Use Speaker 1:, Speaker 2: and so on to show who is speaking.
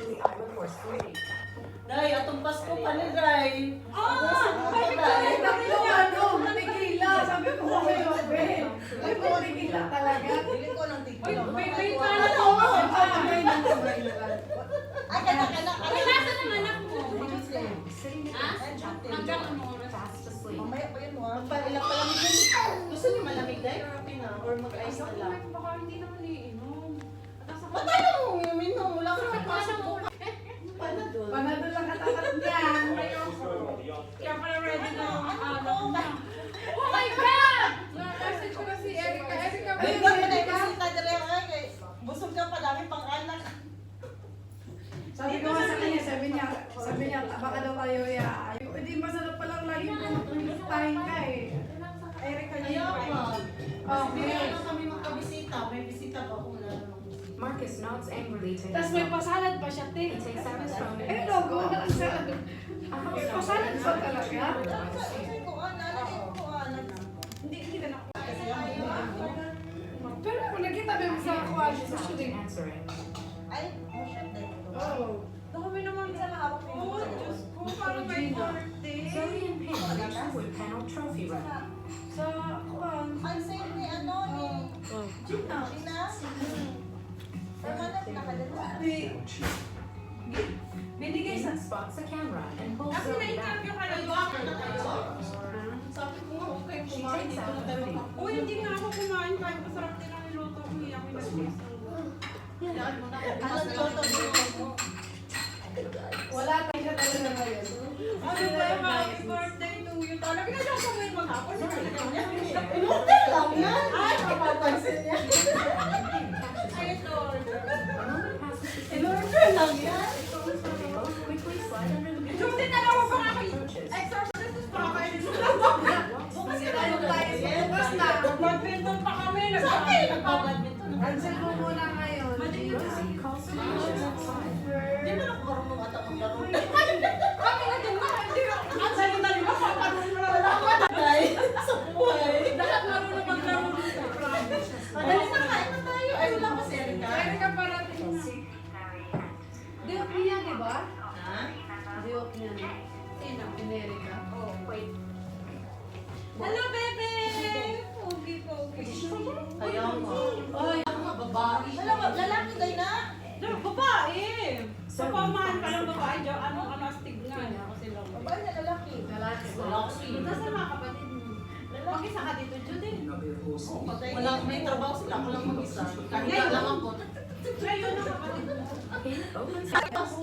Speaker 1: the island for 3 weeks.
Speaker 2: Day, atong Pasko pa ni Day.
Speaker 3: Sabi ko, manigila. Sabi ko, okay. Ay, manigila talaga.
Speaker 2: Bili ko ng tigil.
Speaker 3: Wait ka na to.
Speaker 2: Ay, kaya.
Speaker 4: Ay, nasa ng anak mo?
Speaker 1: Sitting
Speaker 4: Ha?
Speaker 1: next to Captain
Speaker 4: Hanggang
Speaker 1: John,
Speaker 4: ano oras?
Speaker 1: fast asleep.
Speaker 2: Mamaya pa yun, ha? Magpailang pa lang yun. Gusto niyo malamig, Day? Or mag-ice na lang?
Speaker 3: Baka hindi naman iinom.
Speaker 2: Ba't tayo mo uminom? Wala ka na pasok po. Panadol.
Speaker 3: Panadol lang katakat niyan. Kaya pala ready na yung anak niya.
Speaker 4: Oh my God!
Speaker 3: Na-message ko na si Erica. Erica,
Speaker 2: Ay,
Speaker 3: baby,
Speaker 2: ba mo na
Speaker 3: ready ka?
Speaker 2: ibisita dire ay. Busog ka pa, dami pang anak.
Speaker 3: Sabi ko nga sa kanya, sabi niya, baka daw tayo iaayos. Hindi masarap palang lagi pumuntahin ka eh. Erica,
Speaker 2: Kaya pa.
Speaker 3: Oh,
Speaker 2: Bili
Speaker 3: okay.
Speaker 2: na kami magkabisita. May bisita ba kung wala namang bisita?
Speaker 1: Marcus nods angrily to
Speaker 3: Tapos may
Speaker 1: himself.
Speaker 3: pasalad pa siya, te.
Speaker 1: He takes out his phone
Speaker 3: Eh,
Speaker 1: and
Speaker 3: logo, walang salad.
Speaker 1: A house
Speaker 3: May
Speaker 1: number
Speaker 3: pasalad
Speaker 1: is
Speaker 3: pa
Speaker 1: on the
Speaker 3: talaga.
Speaker 1: street.
Speaker 3: Pero kung nakita mo yung sa kuwan, sa
Speaker 1: Without
Speaker 3: shooting.
Speaker 1: answering.
Speaker 3: Oh. Dami naman sa lahap ko. Oh, Diyos ko, parang may birthday.
Speaker 1: Zoe and Pam reach the wood-panel trophy room.
Speaker 3: Sa kuwan. Binigay sa...
Speaker 1: Ethan spots a camera and pulls
Speaker 3: Kasi
Speaker 1: Zoe back.
Speaker 3: na-interview ka na
Speaker 2: Sabi ko nga, okay,
Speaker 1: She
Speaker 2: kumain
Speaker 1: takes
Speaker 2: dito
Speaker 1: out
Speaker 2: na
Speaker 1: a
Speaker 2: tayo.
Speaker 1: hoodie.
Speaker 3: Oh, hindi nga ako kumain kahit masarap din ang niluto ko. Hindi ako nag-miss. Wala tayo siya talaga ngayon. Ano ba yung happy birthday to you? Talaga pinasok mo yung maghapon.
Speaker 2: Inutin lang yan. Ay, kapapansin niya.
Speaker 3: Ay, Lord.
Speaker 1: A moment passes between them.
Speaker 2: Inutin lang yan.
Speaker 1: They both quickly slide under the bed.
Speaker 3: Sutin na lang ako mga
Speaker 1: Approaches.
Speaker 3: exorcist para kayo nito.
Speaker 1: Walks
Speaker 3: Kasi
Speaker 1: through
Speaker 3: tayo tayo sa bukas na. Badminton pa kami.
Speaker 2: Sabi, nagbabadminton.
Speaker 3: Cancel mo muna ngayon.
Speaker 1: Rosie calls Solutions outside.
Speaker 2: Di ba ako marunong ata maglaro?
Speaker 3: Kami na din ba? Hindi ka. Ang sabi na rin ba? Paparoon mo na lang ako.
Speaker 2: Ay, sa buhay.
Speaker 3: Lahat marunong maglaro dito.
Speaker 2: Dali na, kain na tayo. Ay, wala pa si Erica.
Speaker 3: Kaya ka parating na. Diop niya, di ba?
Speaker 2: Ha?
Speaker 3: Diop niya. Sino? America.
Speaker 1: Oh, wait.
Speaker 3: Hello, bebe! Pogi, pogi.
Speaker 2: Kaya nga.
Speaker 3: Ay,
Speaker 2: Ang mga babae. Lalaki tayo na.
Speaker 3: babae! Sa pamahan ka lang babae, dyan, ano, astig na. Kasi lang.
Speaker 2: Babae na lalaki.
Speaker 3: Lalaki.
Speaker 2: Lalaki.
Speaker 3: Nasa mga kapatid mo. Mag-isa ka dito, Judy.
Speaker 2: Wala, may trabaho sila. Ako lang mag-isa. Kahit lang ako.
Speaker 3: Ngayon ang kapatid mo.
Speaker 1: Pin opens